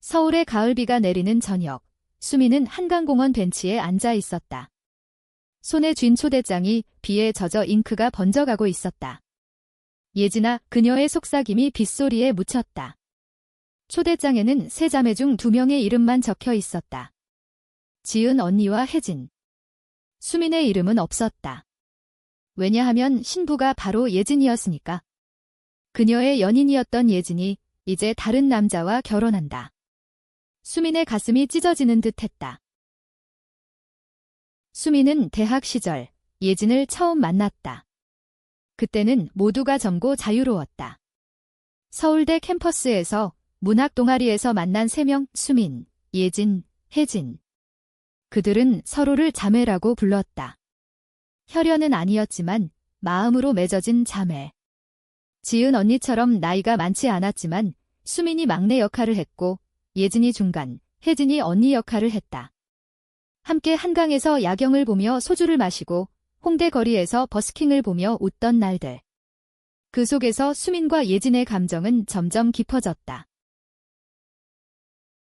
서울의 가을비가 내리는 저녁, 수미는 한강공원 벤치에 앉아 있었다. 손에 쥔 초대장이 비에 젖어 잉크가 번져가고 있었다. 예진아, 그녀의 속삭임이 빗소리에 묻혔다. 초대장에는 세 자매 중 2명의 이름만 적혀 있었다. 지은 언니와 혜진. 수민의 이름은 없었다. 왜냐하면 신부가 바로 예진이었으니까. 그녀의 연인이었던 예진이 이제 다른 남자와 결혼한다. 수민의 가슴이 찢어지는 듯 했다. 수민은 대학 시절 예진을 처음 만났다. 그때는 모두가 젊고 자유로웠다. 서울대 캠퍼스에서 문학 동아리에서 만난 3명, 수민, 예진, 혜진. 그들은 서로를 자매라고 불렀다. 혈연은 아니었지만 마음으로 맺어진 자매. 지은 언니처럼 나이가 많지 않았지만 수민이 막내 역할을 했고 예진이 중간, 혜진이 언니 역할을 했다. 함께 한강에서 야경을 보며 소주를 마시고 홍대 거리에서 버스킹을 보며 웃던 날들. 그 속에서 수민과 예진의 감정은 점점 깊어졌다.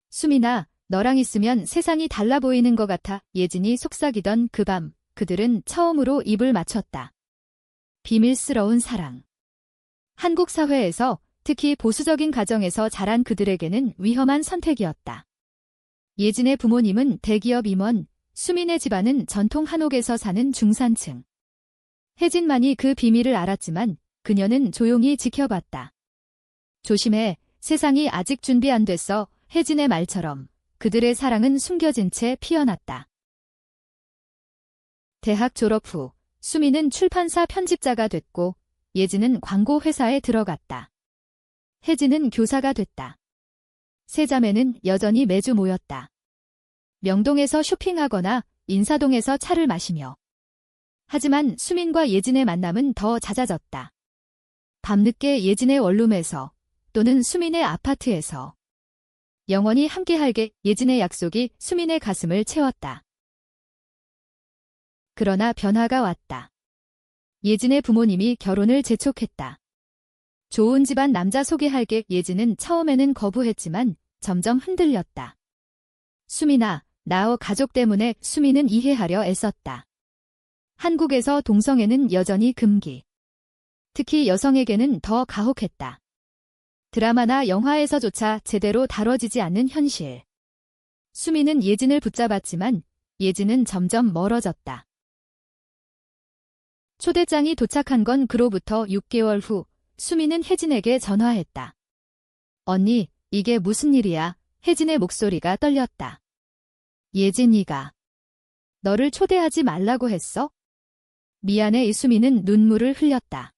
수민아, 너랑 있으면 세상이 달라 보이는 것 같아. 예진이 속삭이던 그 밤, 그들은 처음으로 입을 맞췄다. 비밀스러운 사랑. 한국 사회에서, 특히 보수적인 가정에서 자란 그들에게는 위험한 선택이었다. 예진의 부모님은 대기업 임원, 수민의 집안은 전통 한옥에서 사는 중산층. 혜진만이 그 비밀을 알았지만 그녀는 조용히 지켜봤다. 조심해, 세상이 아직 준비 안 됐어. 혜진의 말처럼 그들의 사랑은 숨겨진 채 피어났다. 대학 졸업 후 수민은 출판사 편집자가 됐고 예진은 광고 회사에 들어갔다. 혜진은 교사가 됐다. 세 자매는 여전히 매주 모였다. 명동에서 쇼핑하거나 인사동에서 차를 마시며. 하지만 수민과 예진의 만남은 더 잦아졌다. 밤늦게 예진의 원룸에서 또는 수민의 아파트에서. 영원히 함께할게. 예진의 약속이 수민의 가슴을 채웠다. 그러나 변화가 왔다. 예진의 부모님이 결혼을 재촉했다. 좋은 집안 남자 소개할게. 예진은 처음에는 거부했지만 점점 흔들렸다. 수민아, 나와 가족 때문에. 수민은 이해하려 애썼다. 한국에서 동성애는 여전히 금기. 특히 여성에게는 더 가혹했다. 드라마나 영화에서조차 제대로 다뤄지지 않는 현실. 수민은 예진을 붙잡았지만 예진은 점점 멀어졌다. 초대장이 도착한 건 그로부터 6개월 후 수민은 혜진에게 전화했다. 언니, 이게 무슨 일이야? 혜진의 목소리가 떨렸다. 예진이가 너를 초대하지 말라고 했어? 미안해. 수민은 눈물을 흘렸다.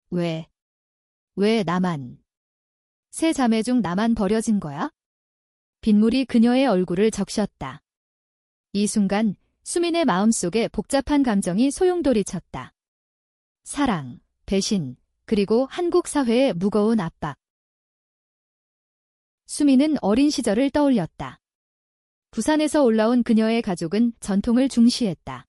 왜 나만? 세 자매 중 나만 버려진 거야? 빗물이 그녀의 얼굴을 적셨다. 이 순간 수민의 마음속에 복잡한 감정이 소용돌이쳤다. 사랑, 배신, 그리고 한국 사회의 무거운 압박. 수민은 어린 시절을 떠올렸다. 부산에서 올라온 그녀의 가족은 전통을 중시했다.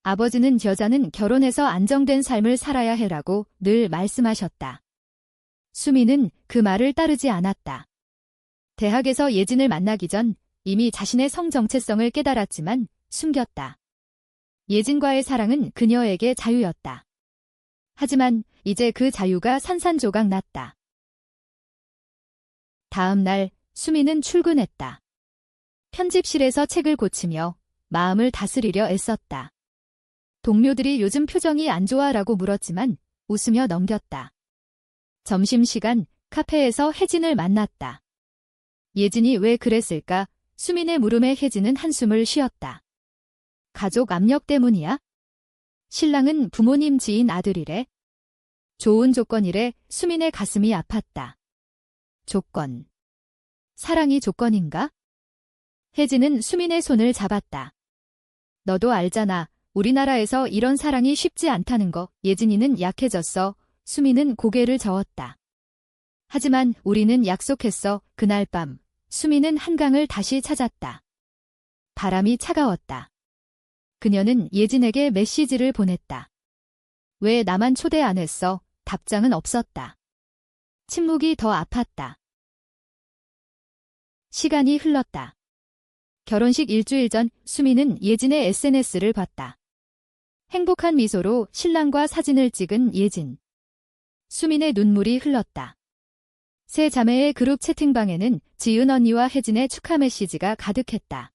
아버지는 여자는 결혼해서 안정된 삶을 살아야 해라고 늘 말씀하셨다. 수민은 그 말을 따르지 않았다. 대학에서 예진을 만나기 전 이미 자신의 성 정체성을 깨달았지만 숨겼다. 예진과의 사랑은 그녀에게 자유였다. 하지만 이제 그 자유가 산산조각 났다. 다음 날 수민은 출근했다. 편집실에서 책을 고치며 마음을 다스리려 애썼다. 동료들이 요즘 표정이 안 좋아라고 물었지만 웃으며 넘겼다. 점심시간 카페에서 혜진을 만났다. 예진이 왜 그랬을까? 수민의 물음에 혜진은 한숨을 쉬었다. 가족 압력 때문이야? 신랑은 부모님 지인 아들이래. 좋은 조건이래. 수민의 가슴이 아팠다. 조건. 사랑이 조건인가? 혜진은 수민의 손을 잡았다. 너도 알잖아. 우리나라에서 이런 사랑이 쉽지 않다는 거. 예진이는 약해졌어. 수민은 고개를 저었다. 하지만 우리는 약속했어. 그날 밤 수민은 한강을 다시 찾았다. 바람이 차가웠다. 그녀는 예진에게 메시지를 보냈다. 왜 나만 초대 안 했어? 답장은 없었다. 침묵이 더 아팠다. 시간이 흘렀다. 결혼식 일주일 전 수미는 예진의 SNS를 봤다. 행복한 미소로 신랑과 사진을 찍은 예진. 수민의 눈물이 흘렀다. 세 자매의 그룹 채팅방에는 지은 언니와 혜진의 축하 메시지가 가득했다.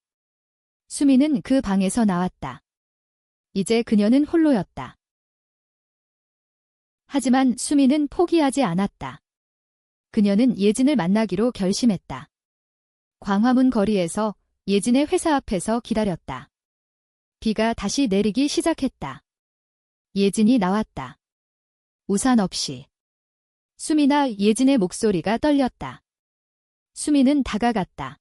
수민은 그 방에서 나왔다. 이제 그녀는 홀로였다. 하지만 수민은 포기하지 않았다. 그녀는 예진을 만나기로 결심했다. 광화문 거리에서 예진의 회사 앞에서 기다렸다. 비가 다시 내리기 시작했다. 예진이 나왔다. 우산 없이. 수민아, 예진의 목소리가 떨렸다. 수민은 다가갔다.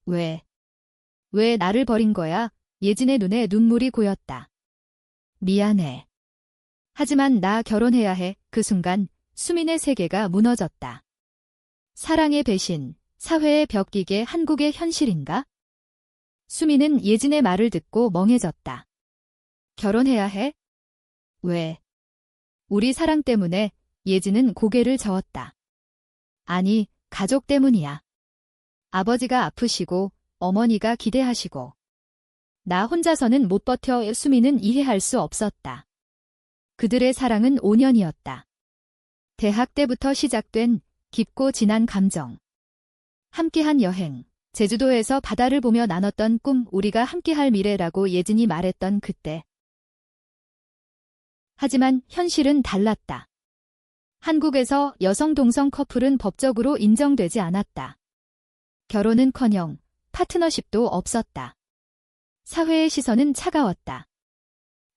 왜 나를 버린 거야? 예진의 눈에 눈물이 고였다. 미안해. 하지만 나 결혼해야 해. 그 순간 수민의 세계가 무너졌다. 사랑의 배신, 사회의 벽기계, 한국의 현실인가? 수민은 예진의 말을 듣고 멍해졌다. 결혼해야 해? 왜? 우리 사랑 때문에. 예진은 고개를 저었다. 아니, 가족 때문이야. 아버지가 아프시고 어머니가 기대하시고. 나 혼자서는 못 버텨. 수민은 이해할 수 없었다. 그들의 사랑은 5년이었다. 대학 때부터 시작된 깊고 진한 감정. 함께한 여행, 제주도에서 바다를 보며 나눴던 꿈, 우리가 함께할 미래라고 예진이 말했던 그때. 하지만 현실은 달랐다. 한국에서 여성 동성 커플은 법적으로 인정되지 않았다. 결혼은커녕 파트너십도 없었다. 사회의 시선은 차가웠다.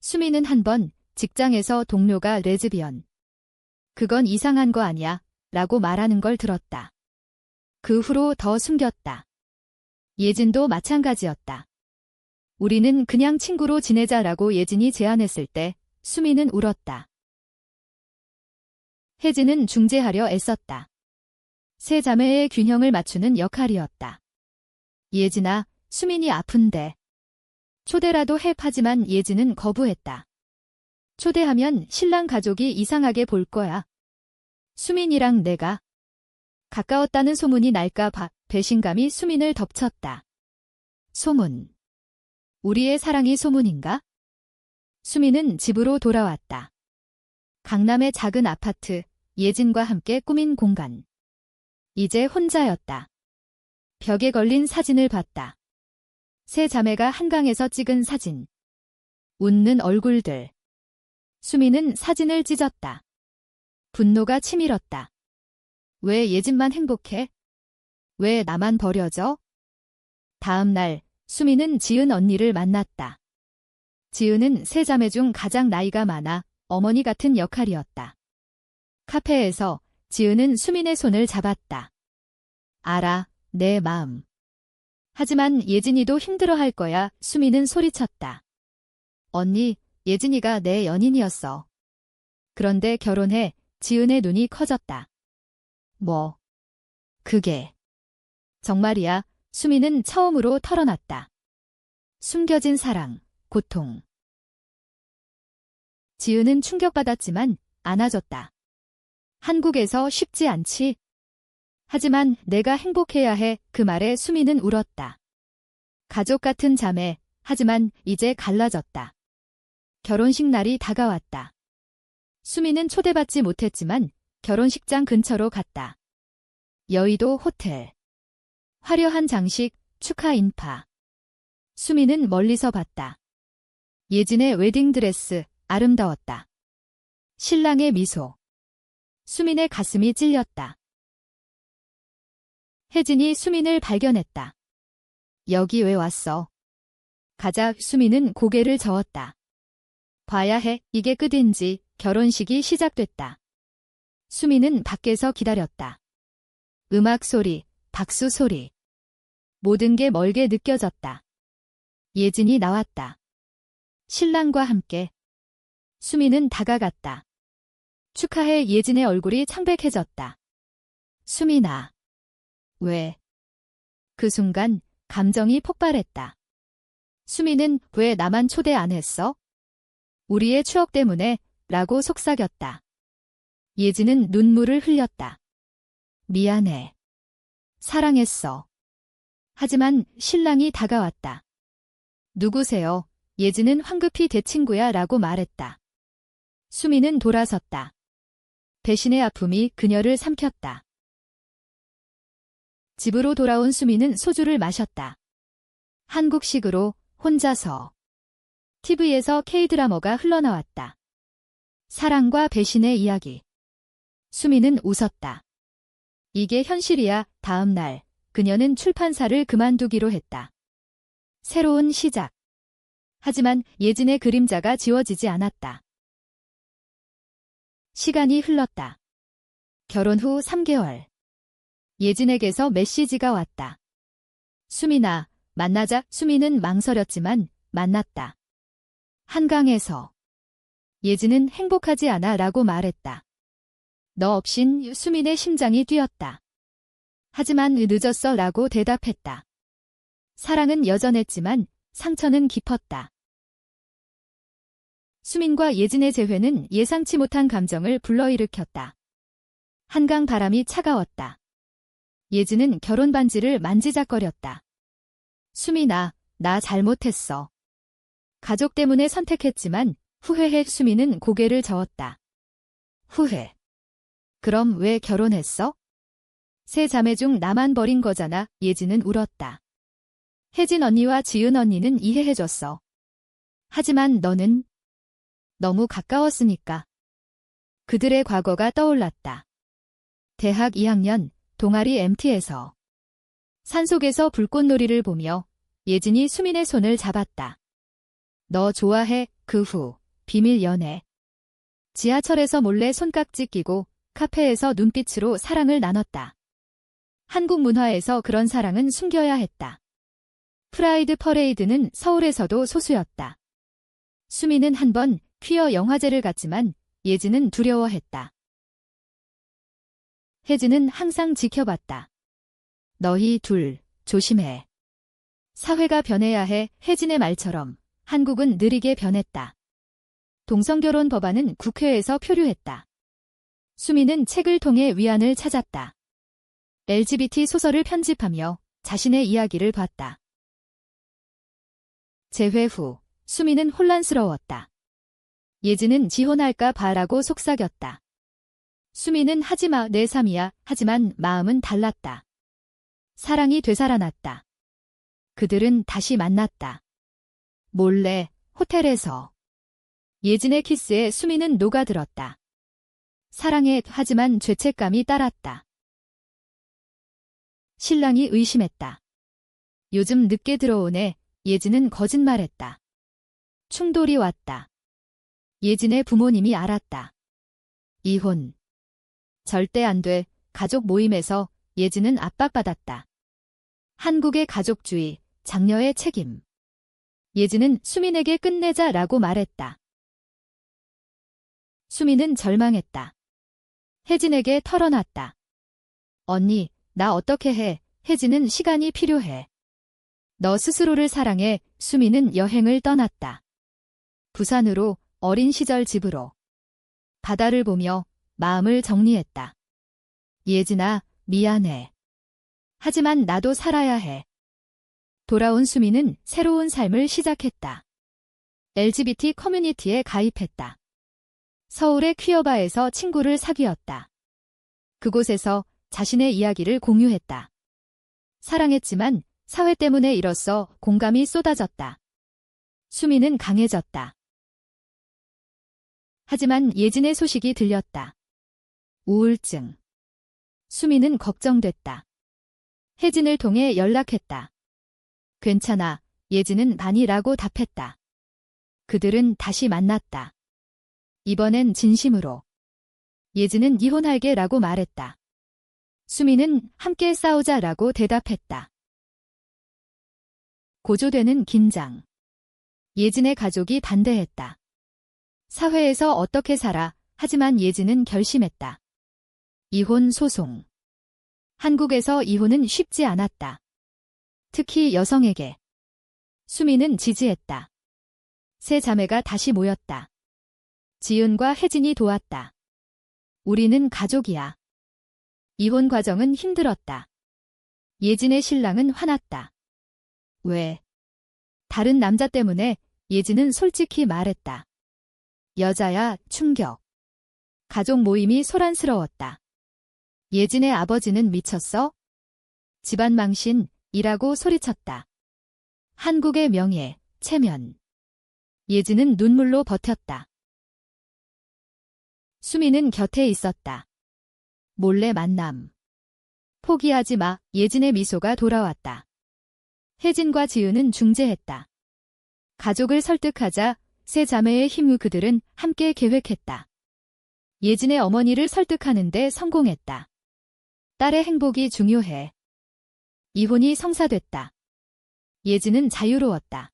수민은 한 번 직장에서 동료가 레즈비언. 그건 이상한 거 아니야 라고 말하는 걸 들었다. 그 후로 더 숨겼다. 예진도 마찬가지였다. 우리는 그냥 친구로 지내자라고 예진이 제안했을 때 수민은 울었다. 혜진은 중재하려 애썼다. 세 자매의 균형을 맞추는 역할이었다. 예진아, 수민이 아픈데. 초대라도 해. 하지만 예진은 거부했다. 초대하면 신랑 가족이 이상하게 볼 거야. 수민이랑 내가 가까웠다는 소문이 날까 봐. 배신감이 수민을 덮쳤다. 소문. 우리의 사랑이 소문인가? 수민은 집으로 돌아왔다. 강남의 작은 아파트, 예진과 함께 꾸민 공간. 이제 혼자였다. 벽에 걸린 사진을 봤다. 세 자매가 한강에서 찍은 사진. 웃는 얼굴들. 수민은 사진을 찢었다. 분노가 치밀었다. 왜 예진만 행복해? 왜 나만 버려져? 다음 날, 수민은 지은 언니를 만났다. 지은은 세 자매 중 가장 나이가 많아 어머니 같은 역할이었다. 카페에서 지은은 수민의 손을 잡았다. 알아, 내 마음. 하지만 예진이도 힘들어할 거야. 수민은 소리쳤다. 언니, 예진이가 내 연인이었어. 그런데 결혼해. 지은의 눈이 커졌다. 뭐? 그게. 정말이야. 수민은 처음으로 털어놨다. 숨겨진 사랑, 고통. 지은은 충격받았지만 안아줬다. 한국에서 쉽지 않지. 하지만 내가 행복해야 해. 그 말에 수민은 울었다. 가족 같은 자매, 하지만 이제 갈라졌다. 결혼식 날이 다가왔다. 수민은 초대받지 못했지만 결혼식장 근처로 갔다. 여의도 호텔. 화려한 장식, 축하 인파. 수민은 멀리서 봤다. 예진의 웨딩드레스, 아름다웠다. 신랑의 미소. 수민의 가슴이 찔렸다. 혜진이 수민을 발견했다. 여기 왜 왔어? 가자. 수민은 고개를 저었다. 봐야 해. 이게 끝인지. 결혼식이 시작됐다. 수민은 밖에서 기다렸다. 음악 소리, 박수 소리. 모든 게 멀게 느껴졌다. 예진이 나왔다. 신랑과 함께. 수민은 다가갔다. 축하해. 예진의 얼굴이 창백해졌다. 수민아. 왜? 그 순간 감정이 폭발했다. 수민은 왜 나만 초대 안 했어? 우리의 추억 때문에 라고 속삭였다. 예진은 눈물을 흘렸다. 미안해. 사랑했어. 하지만 신랑이 다가왔다. 누구세요? 예진은 황급히 대 친구야 라고 말했다. 수미는 돌아섰다. 배신의 아픔이 그녀를 삼켰다. 집으로 돌아온 수미는 소주를 마셨다. 한국식으로 혼자서. TV에서 K드라마가 흘러나왔다. 사랑과 배신의 이야기. 수미는 웃었다. 이게 현실이야. 다음 날 그녀는 출판사를 그만두기로 했다. 새로운 시작. 하지만 예진의 그림자가 지워지지 않았다. 시간이 흘렀다. 결혼 후 3개월. 예진에게서 메시지가 왔다. 수민아, 만나자. 수미는 망설였지만 만났다. 한강에서. 예진은 행복하지 않아 라고 말했다. 너 없인 수민의 심장이 뛰었다. 하지만 늦었어 라고 대답했다. 사랑은 여전했지만 상처는 깊었다. 수민과 예진의 재회는 예상치 못한 감정을 불러일으켰다. 한강 바람이 차가웠다. 예진은 결혼 반지를 만지작거렸다. 수민아, 나 잘못했어. 가족 때문에 선택했지만 후회해. 수민은 고개를 저었다. 후회. 그럼 왜 결혼했어? 세 자매 중 나만 버린 거잖아. 예진은 울었다. 혜진 언니와 지은 언니는 이해해줬어. 하지만 너는 너무 가까웠으니까. 그들의 과거가 떠올랐다. 대학 2학년 동아리 MT에서 산속에서 불꽃놀이를 보며 예진이 수민의 손을 잡았다. 너 좋아해. 그 후 비밀 연애. 지하철에서 몰래 손깍지 끼고 카페에서 눈빛으로 사랑을 나눴다. 한국 문화에서 그런 사랑은 숨겨야 했다. 프라이드 퍼레이드는 서울에서도 소수였다. 수미는 한 번 퀴어 영화제를 갔지만 예진은 두려워했다. 혜진은 항상 지켜봤다. 너희 둘 조심해. 사회가 변해야 해. 혜진의 말처럼 한국은 느리게 변했다. 동성결혼 법안은 국회에서 표류했다. 수미는 책을 통해 위안을 찾았다. LGBT 소설을 편집하며 자신의 이야기를 봤다. 재회 후 수미는 혼란스러웠다. 예진은 지혼할까 봐라고 속삭였다. 수미는 하지마. 내 삶이야. 하지만 마음은 달랐다. 사랑이 되살아났다. 그들은 다시 만났다. 몰래 호텔에서. 예진의 키스에 수미는 녹아들었다. 사랑해. 하지만 죄책감이 따랐다. 신랑이 의심했다. 요즘 늦게 들어오네. 예진은 거짓말했다. 충돌이 왔다. 예진의 부모님이 알았다. 이혼. 절대 안 돼. 가족 모임에서 예진은 압박받았다. 한국의 가족주의, 장녀의 책임. 예진은 수민에게 끝내자라고 말했다. 수민은 절망했다. 혜진에게 털어놨다. 언니, 나 어떻게 해? 혜진은 시간이 필요해. 너 스스로를 사랑해. 수민은 여행을 떠났다. 부산으로, 어린 시절 집으로. 바다를 보며 마음을 정리했다. 예진아, 미안해. 하지만 나도 살아야 해. 돌아온 수민은 새로운 삶을 시작했다. LGBT 커뮤니티에 가입했다. 서울의 퀴어바에서 친구를 사귀었다. 그곳에서 자신의 이야기를 공유했다. 사랑했지만 사회 때문에 잃었어. 공감이 쏟아졌다. 수민은 강해졌다. 하지만 예진의 소식이 들렸다. 우울증. 수민은 걱정됐다. 혜진을 통해 연락했다. 괜찮아. 예진은 반이라고 답했다. 그들은 다시 만났다. 이번엔 진심으로. 예진은 이혼할게 라고 말했다. 수민은 함께 싸우자라고 대답했다. 고조되는 긴장. 예진의 가족이 반대했다. 사회에서 어떻게 살아? 하지만 예진은 결심했다. 이혼 소송. 한국에서 이혼은 쉽지 않았다. 특히 여성에게. 수민은 지지했다. 세 자매가 다시 모였다. 지은과 혜진이 도왔다. 우리는 가족이야. 이혼 과정은 힘들었다. 예진의 신랑은 화났다. 왜? 다른 남자 때문에? 예진은 솔직히 말했다. 여자야, 충격. 가족 모임이 소란스러웠다. 예진의 아버지는 미쳤어? 집안 망신이라고 소리쳤다. 한국의 명예, 체면. 예진은 눈물로 버텼다. 수미는 곁에 있었다. 몰래 만남. 포기하지 마. 예진의 미소가 돌아왔다. 혜진과 지은은 중재했다. 가족을 설득하자 세 자매의 힘으로 그들은 함께 계획했다. 예진의 어머니를 설득하는 데 성공했다. 딸의 행복이 중요해. 이혼이 성사됐다. 예진은 자유로웠다.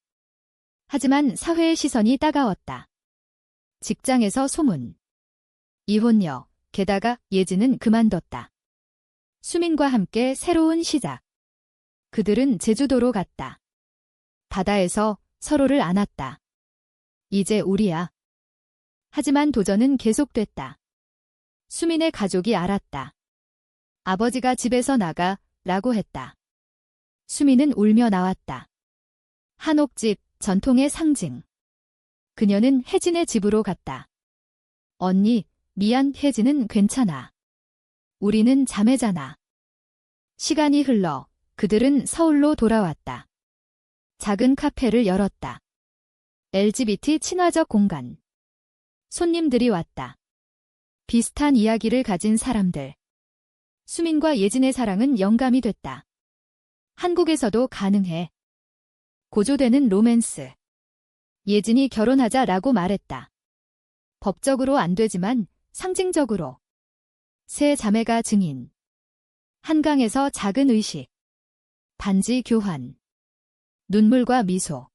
하지만 사회의 시선이 따가웠다. 직장에서 소문. 이혼녀. 게다가 예진은 그만뒀다. 수민과 함께 새로운 시작. 그들은 제주도로 갔다. 바다에서 서로를 안았다. 이제 우리야. 하지만 도전은 계속됐다. 수민의 가족이 알았다. 아버지가 집에서 나가 라고 했다. 수민은 울며 나왔다. 한옥집, 전통의 상징. 그녀는 혜진의 집으로 갔다. 언니, 미안. 혜진은 괜찮아. 우리는 자매잖아. 시간이 흘러 그들은 서울로 돌아왔다. 작은 카페를 열었다. LGBT 친화적 공간. 손님들이 왔다. 비슷한 이야기를 가진 사람들. 수민과 예진의 사랑은 영감이 됐다. 한국에서도 가능해. 고조되는 로맨스. 예진이 결혼하자라고 말했다. 법적으로 안 되지만 상징적으로. 세 자매가 증인. 한강에서 작은 의식. 반지 교환. 눈물과 미소.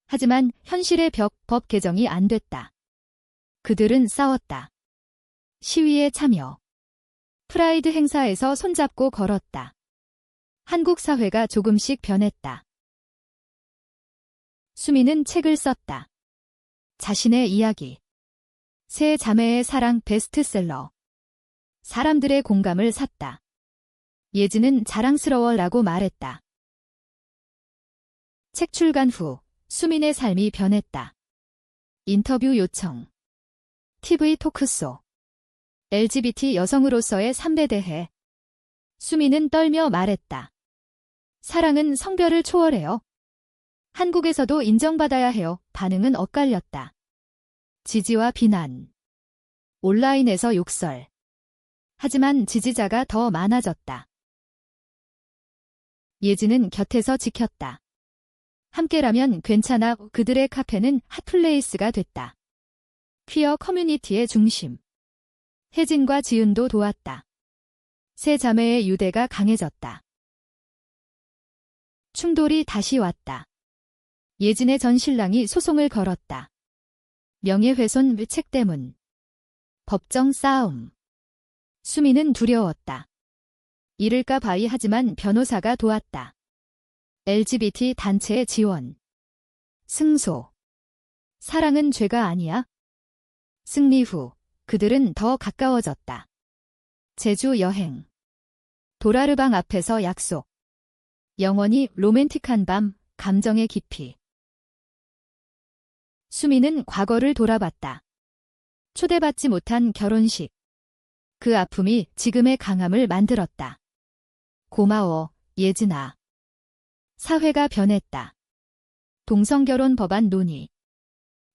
하지만 현실의 법 개정이 안 됐다. 그들은 싸웠다. 시위에 참여. 프라이드 행사에서 손잡고 걸었다. 한국 사회가 조금씩 변했다. 수미는 책을 썼다. 자신의 이야기. 세 자매의 사랑 베스트셀러. 사람들의 공감을 샀다. 예진은 자랑스러워라고 말했다. 책 출간 후 수민의 삶이 변했다. 인터뷰 요청. TV 토크쇼. LGBT 여성으로서의 삶에 대해. 수민은 떨며 말했다. 사랑은 성별을 초월해요. 한국에서도 인정받아야 해요. 반응은 엇갈렸다. 지지와 비난. 온라인에서 욕설. 하지만 지지자가 더 많아졌다. 예진은 곁에서 지켰다. 함께라면 괜찮아. 그들의 카페는 핫플레이스가 됐다. 퀴어 커뮤니티의 중심. 혜진과 지은도 도왔다. 세 자매의 유대가 강해졌다. 충돌이 다시 왔다. 예진의 전 신랑이 소송을 걸었다. 명예훼손 책 때문. 법정 싸움. 수미는 두려웠다. 잃을까 봐이 하지만 변호사가 도왔다. LGBT 단체의 지원. 승소. 사랑은 죄가 아니야. 승리 후 그들은 더 가까워졌다. 제주 여행. 도라르방 앞에서 약속. 영원히 로맨틱한 밤, 감정의 깊이. 수미는 과거를 돌아봤다. 초대받지 못한 결혼식. 그 아픔이 지금의 강함을 만들었다. 고마워, 예진아. 사회가 변했다. 동성결혼 법안 논의.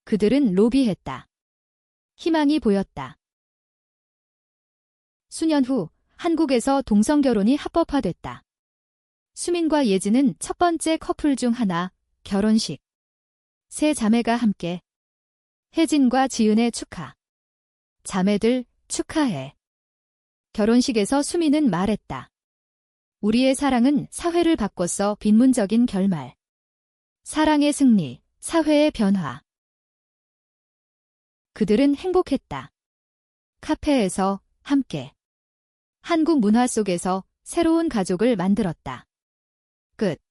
그들은 로비했다. 희망이 보였다. 수년 후 한국에서 동성결혼이 합법화됐다. 수민과 예진은 첫 번째 커플 중 하나, 결혼식. 세 자매가 함께. 혜진과 지은의 축하. 자매들 축하해. 결혼식에서 수민은 말했다. 우리의 사랑은 사회를 바꿨어. 빈문적인 결말. 사랑의 승리, 사회의 변화. 그들은 행복했다. 카페에서 함께. 한국 문화 속에서 새로운 가족을 만들었다. 끝.